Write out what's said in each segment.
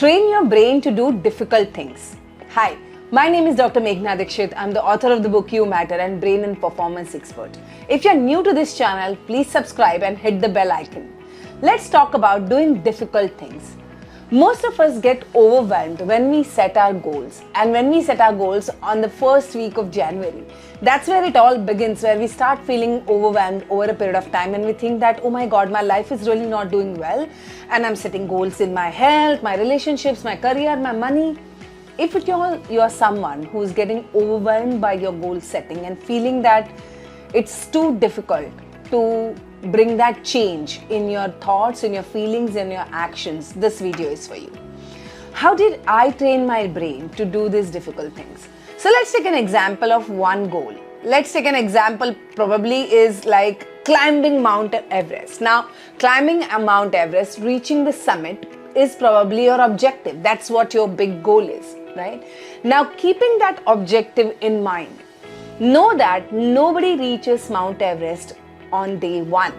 Train your brain to do difficult things. Hi, my name is Dr. Meghana Dikshit. I'm the author of the book You Matter and Brain and Performance Expert. If you're new to this channel, please subscribe and hit the bell icon. Let's talk about doing difficult things. Most of us get overwhelmed when we set our goals, and when we set our goals on the first week of January, that's where it all begins, where we start feeling overwhelmed over a period of time and we think that, oh my God, my life is really not doing well and I'm setting goals in my health, my relationships, my career, my money. If you are someone who's getting overwhelmed by your goal setting and feeling that it's too difficult to bring that change in your thoughts, in your feelings, in your actions, this video is for you. How did I train my brain to do these difficult things? So let's take an example of one goal. Let's take an example probably is like climbing Mt Everest. Now, climbing Mt Everest, reaching the summit is probably your objective. That's what your big goal is, right? Now, keeping that objective in mind, know that nobody reaches Mt Everest on day one,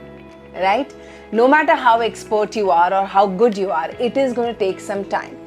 right? No matter how expert you are or how good you are, it is going to take some time.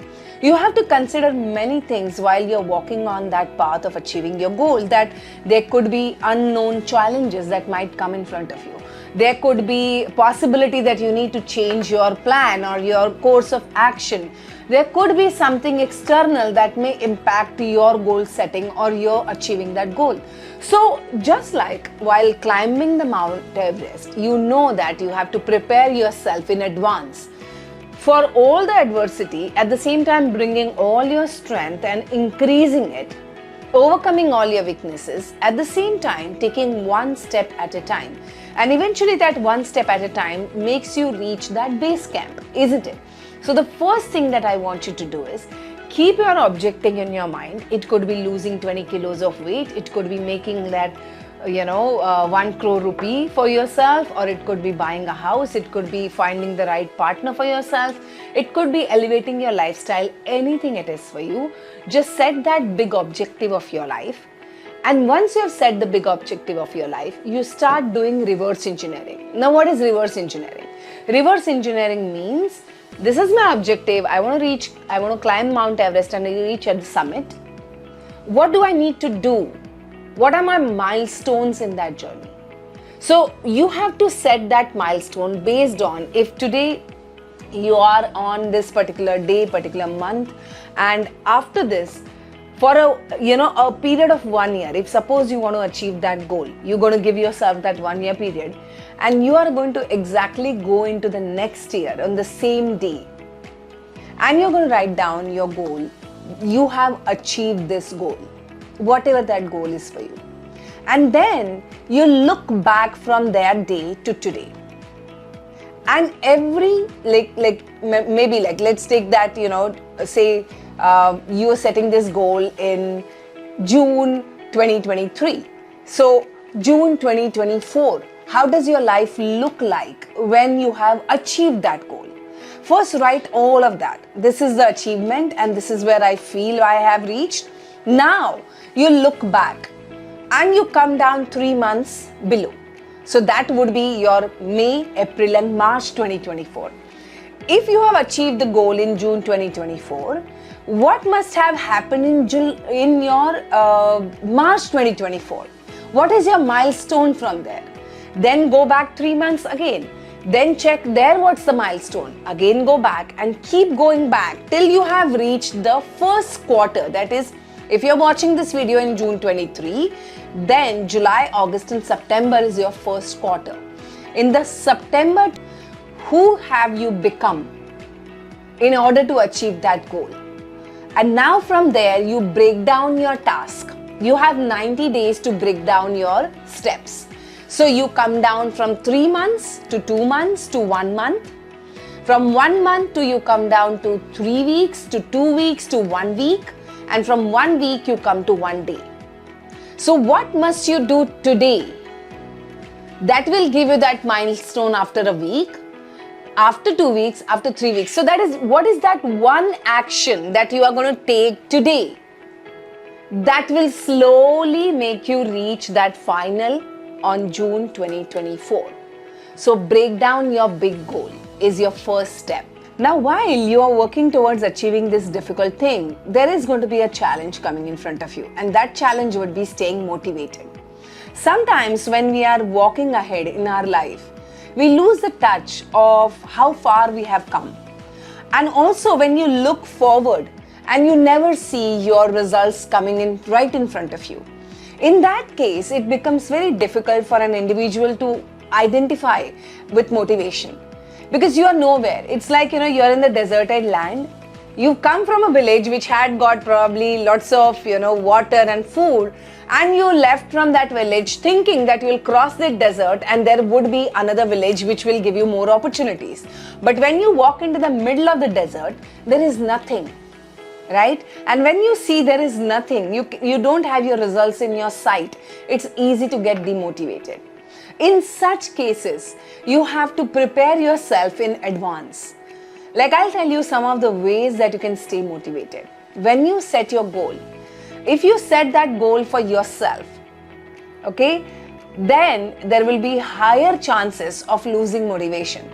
You have to consider many things while you're walking on that path of achieving your goal, that there could be unknown challenges that might come in front of you. There could be possibility that you need to change your plan or your course of action. There could be something external that may impact your goal setting or your achieving that goal. So just like while climbing the Mount Everest, you know that you have to prepare yourself in advance for all the adversity, at the same time bringing all your strength and increasing it, overcoming all your weaknesses, at the same time taking one step at a time. And eventually that one step at a time makes you reach that base camp, isn't it? So the first thing that I want you to do is keep your objective in your mind. It could be losing 20 kilos of weight. It could be making that 1 crore rupee for yourself, or it could be buying a house. It could be finding the right partner for yourself. It could be elevating your lifestyle, anything it is for you. Just set that big objective of your life. And once you have set the big objective of your life, you start doing reverse engineering. Now, what is reverse engineering? Reverse engineering means this is my objective. I want to climb Mount Everest and reach at the summit. What do I need to do? What are my milestones in that journey? So you have to set that milestone based on if today you are on this particular day, particular month, and after this, for a period of 1 year, if suppose you want to achieve that goal, you're going to give yourself that 1 year period, and you are going to exactly go into the next year on the same day, and you're going to write down your goal. You have achieved this goal, whatever that goal is for you, and then you look back from that day to today, and every maybe let's take that say you are setting this goal in June 2023. So June 2024, how does your life look like when you have achieved that goal? First, write all of that. This is the achievement and this is where I feel I have reached. Now you look back and you come down 3 months below. So that would be your May, April and March 2024. If you have achieved the goal in June 2024, what must have happened in your March 2024? What is your milestone from there? Then go back 3 months again. Then check there what's the milestone. Again go back and keep going back till you have reached the first quarter. That is, if you're watching this video in June 23, then July, August and September is your first quarter. In the September, who have you become in order to achieve that goal? And now from there, you break down your task. You have 90 days to break down your steps. So you come down from 3 months to 2 months to 1 month. From 1 month to you come down to 3 weeks to 2 weeks to 1 week. And from 1 week you come to 1 day. So what must you do today? That will give you that milestone after a week, after 2 weeks, after 3 weeks. So that is, what is that one action that you are going to take today that will slowly make you reach that final on June 2024. So break down your big goal is your first step. Now, while you are working towards achieving this difficult thing, there is going to be a challenge coming in front of you, and that challenge would be staying motivated. Sometimes when we are walking ahead in our life, we lose the touch of how far we have come. And also when you look forward and you never see your results coming in right in front of you. In that case, it becomes very difficult for an individual to identify with motivation. Because you are nowhere. It's like, you're in the deserted land. You've come from a village which had got probably lots of, water and food, and you left from that village thinking that you will cross the desert and there would be another village which will give you more opportunities. But when you walk into the middle of the desert, there is nothing, right? And when you see there is nothing, you don't have your results in your sight, it's easy to get demotivated. In such cases, you have to prepare yourself in advance. Like, I'll tell you some of the ways that you can stay motivated. When you set your goal, if you set that goal for yourself, okay, then there will be higher chances of losing motivation.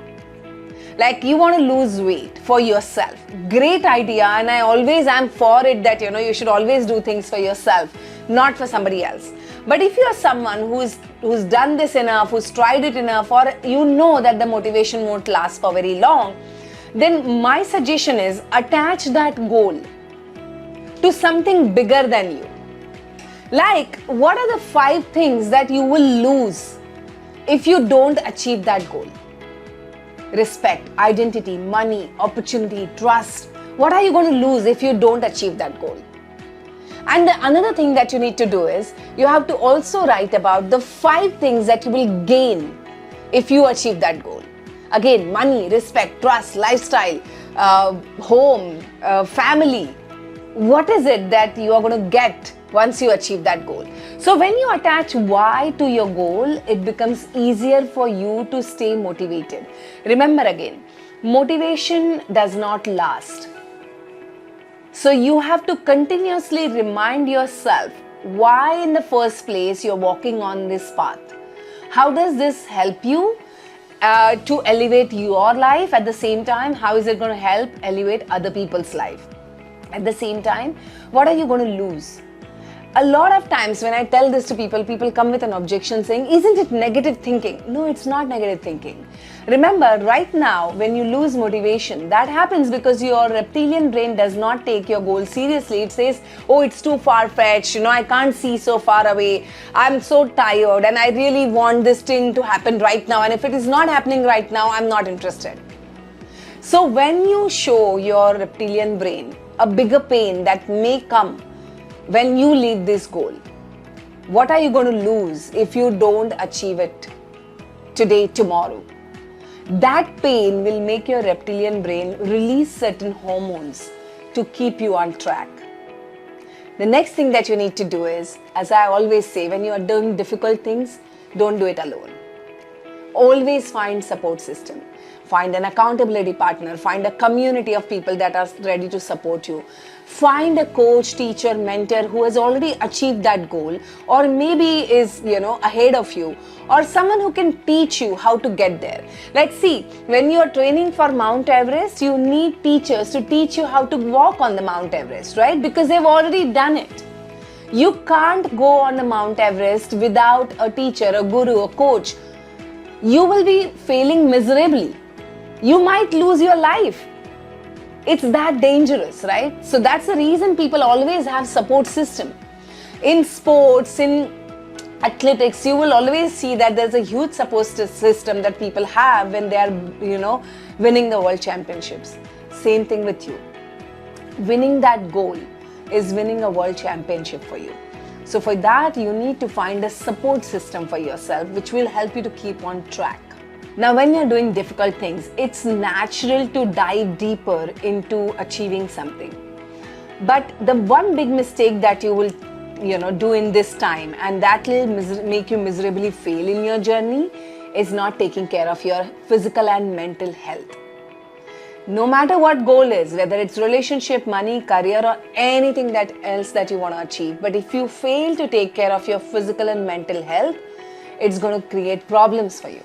Like, you want to lose weight for yourself. Great idea, and I always am for it that, you should always do things for yourself, not for somebody else. But if you are someone who's done this enough, who's tried it enough, or you know that the motivation won't last for very long, then my suggestion is attach that goal to something bigger than you. Like, what are the 5 things that you will lose if you don't achieve that goal? Respect, identity, money, opportunity, trust. What are you going to lose if you don't achieve that goal? And the another thing that you need to do is you have to also write about the 5 things that you will gain if you achieve that goal. Again, money, respect, trust, lifestyle, home, family. What is it that you are going to get once you achieve that goal? So when you attach why to your goal, it becomes easier for you to stay motivated. Remember again, motivation does not last. So you have to continuously remind yourself why in the first place you're walking on this path. How does this help you to elevate your life? At the same time, how is it going to help elevate other people's life? At the same time, what are you going to lose? A lot of times when I tell this to people, people come with an objection saying, isn't it negative thinking? No, it's not negative thinking. Remember, right now, when you lose motivation, that happens because your reptilian brain does not take your goal seriously. It says, oh, it's too far-fetched, I can't see so far away. I'm so tired and I really want this thing to happen right now. And if it is not happening right now, I'm not interested. So when you show your reptilian brain a bigger pain that may come when you leave this goal, what are you going to lose if you don't achieve it today, tomorrow? That pain will make your reptilian brain release certain hormones to keep you on track. The next thing that you need to do is, as I always say, when you are doing difficult things, don't do it alone. Always find support system. Find an accountability partner. Find a community of people that are ready to support you. Find a coach, teacher, mentor who has already achieved that goal, or maybe is, ahead of you, or someone who can teach you how to get there. Like, see, when you are training for Mount Everest, you need teachers to teach you how to walk on the Mount Everest, right? Because they've already done it. You can't go on the Mount Everest without a teacher, a guru, a coach. You will be failing miserably. You might lose your life. It's that dangerous, right? So that's the reason people always have support system. In sports, in athletics, you will always see that there's a huge support system that people have when they are, winning the world championships. Same thing with you. Winning that goal is winning a world championship for you. So for that, you need to find a support system for yourself, which will help you to keep on track. Now, when you're doing difficult things, it's natural to dive deeper into achieving something. But the one big mistake that you will, do in this time, and that will make you miserably fail in your journey, is not taking care of your physical and mental health. No matter what goal is, whether it's relationship, money, career, or anything else that you want to achieve, but if you fail to take care of your physical and mental health, it's going to create problems for you.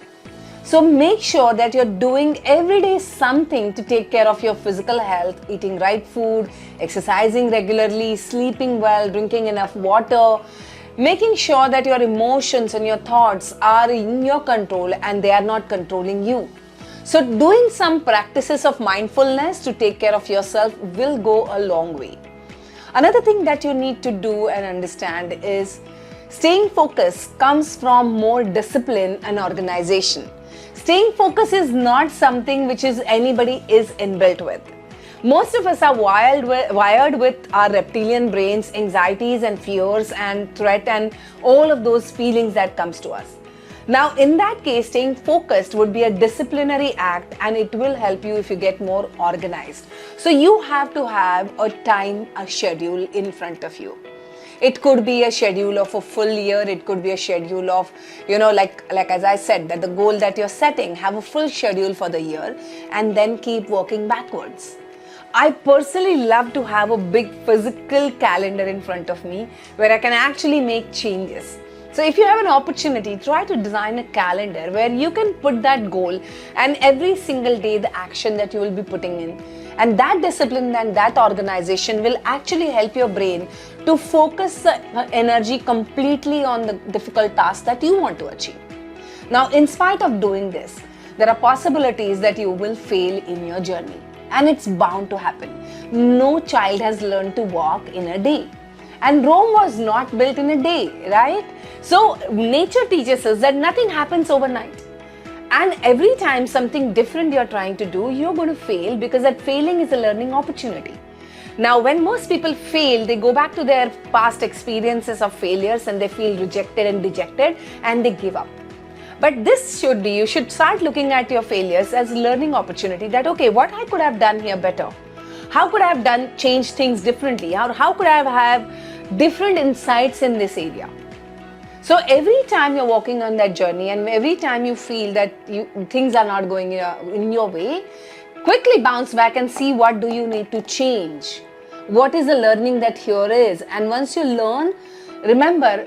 So make sure that you're doing every day something to take care of your physical health, eating right food, exercising regularly, sleeping well, drinking enough water, making sure that your emotions and your thoughts are in your control and they are not controlling you. So doing some practices of mindfulness to take care of yourself will go a long way. Another thing that you need to do and understand is staying focused comes from more discipline and organization. Staying focused is not something which is anybody is inbuilt with. Most of us are wired with our reptilian brains, anxieties and fears and threat and all of those feelings that comes to us. Now, in that case, staying focused would be a disciplinary act and it will help you if you get more organized. So you have to have a schedule in front of you. It could be a schedule of a full year. It could be a schedule of, like as I said, that the goal that you're setting, have a full schedule for the year and then keep working backwards. I personally love to have a big physical calendar in front of me where I can actually make changes. So if you have an opportunity, try to design a calendar where you can put that goal and every single day the action that you will be putting in. And that discipline and that organization will actually help your brain to focus the energy completely on the difficult task that you want to achieve. Now, in spite of doing this, there are possibilities that you will fail in your journey. And it's bound to happen. No child has learned to walk in a day. And Rome was not built in a day, right? So nature teaches us that nothing happens overnight. And every time something different you're trying to do, you're going to fail because that failing is a learning opportunity. Now, when most people fail, they go back to their past experiences of failures and they feel rejected and dejected and they give up. But this should be, you should start looking at your failures as a learning opportunity that, okay, what I could have done here better? How could I have changed things differently? How could I have different insights in this area? So every time you're walking on that journey and every time you feel that things are not going in your way, quickly bounce back and see what do you need to change. What is the learning that here is? And once you learn, remember,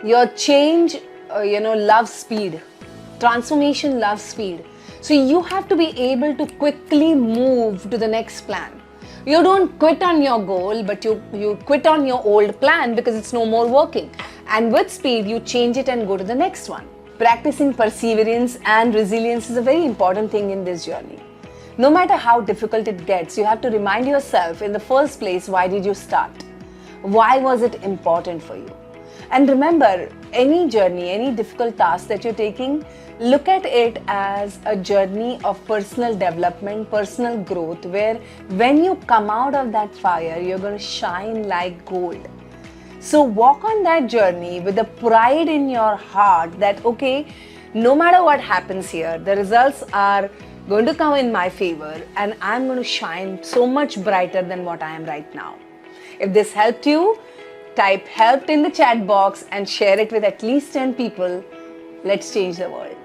your change loves speed. Transformation loves speed. So you have to be able to quickly move to the next plan. You don't quit on your goal, but you quit on your old plan because it's no more working. And with speed, you change it and go to the next one. Practicing perseverance and resilience is a very important thing in this journey. No matter how difficult it gets, you have to remind yourself in the first place, why did you start? Why was it important for you? And remember, any journey, any difficult task that you're taking, look at it as a journey of personal development, personal growth, where when you come out of that fire, you're going to shine like gold. So walk on that journey with the pride in your heart that, okay, no matter what happens here, the results are going to come in my favor and I'm going to shine so much brighter than what I am right now. If this helped you, type helped in the chat box and share it with at least 10 people. Let's change the world.